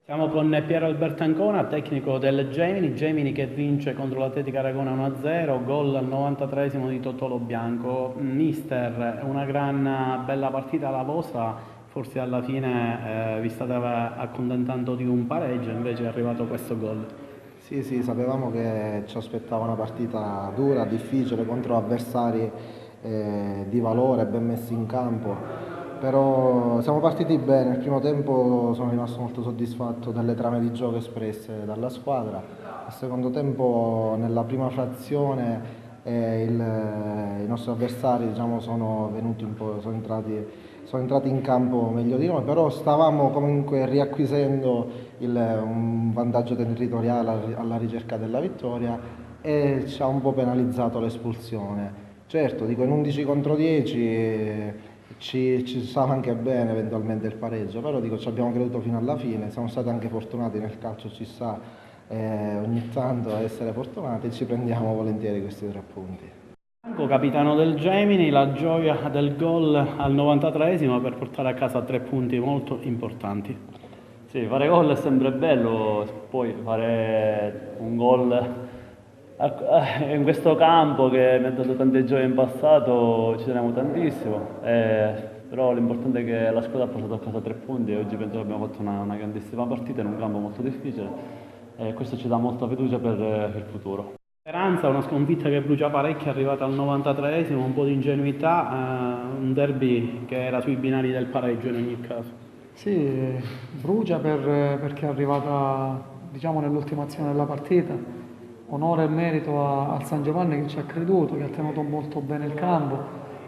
Siamo con Piero Alberto Ancona, tecnico del Gemini che vince contro l'Atletica Aragona 1-0, gol al 93esimo di Totolo Bianco. Mister, una gran bella partita la vostra, forse alla fine vi state accontentando di un pareggio, invece è arrivato questo gol. Sì, sì, sapevamo che ci aspettava una partita dura, difficile, contro avversari di valore, ben messi in campo, però siamo partiti bene. Il primo tempo sono rimasto molto soddisfatto delle trame di gioco espresse dalla squadra. Il secondo tempo, nella prima frazione, i nostri avversari diciamo, sono venuti un po', sono entrati in campo meglio di noi, però stavamo comunque riacquisendo un vantaggio territoriale alla ricerca della vittoria e ci ha un po' penalizzato l'espulsione. Certo, dico in 11 contro 10 ci stava anche bene eventualmente il pareggio, però dico ci abbiamo creduto fino alla fine, siamo stati anche fortunati nel calcio, ci sta ogni tanto a essere fortunati e ci prendiamo volentieri questi 3 punti. Capitano del Gemini, la gioia del gol al 93esimo per portare a casa 3 punti molto importanti. Sì, fare gol è sempre bello, poi fare un gol in questo campo che mi ha dato tante gioie in passato ci teniamo tantissimo, però l'importante è che la squadra ha portato a casa 3 punti e oggi penso che abbiamo fatto una grandissima partita in un campo molto difficile e questo ci dà molta fiducia per il futuro. Speranza, una sconfitta che brucia parecchio, è arrivata al 93esimo, un po' di ingenuità, un derby che era sui binari del pareggio in ogni caso. Sì, brucia perché è arrivata diciamo, nell'ultima azione della partita. Onore e merito al San Giovanni che ci ha creduto, che ha tenuto molto bene il campo,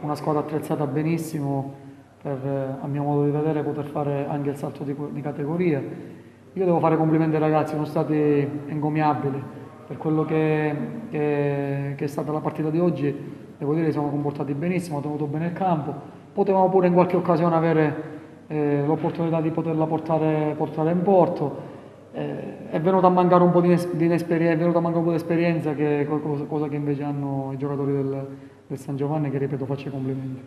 una squadra attrezzata benissimo per, a mio modo di vedere, poter fare anche il salto di categoria. Io devo fare complimenti ai ragazzi, sono stati encomiabili per quello che è stata la partita di oggi. Devo dire che si sono comportati benissimo, hanno tenuto bene il campo. Potevamo pure in qualche occasione avere l'opportunità di poterla portare in porto. È venuto a mancare un po' di inesperienza, è venuto a mancare un po' di esperienza, cosa che invece hanno i giocatori del San Giovanni, che ripeto faccio i complimenti.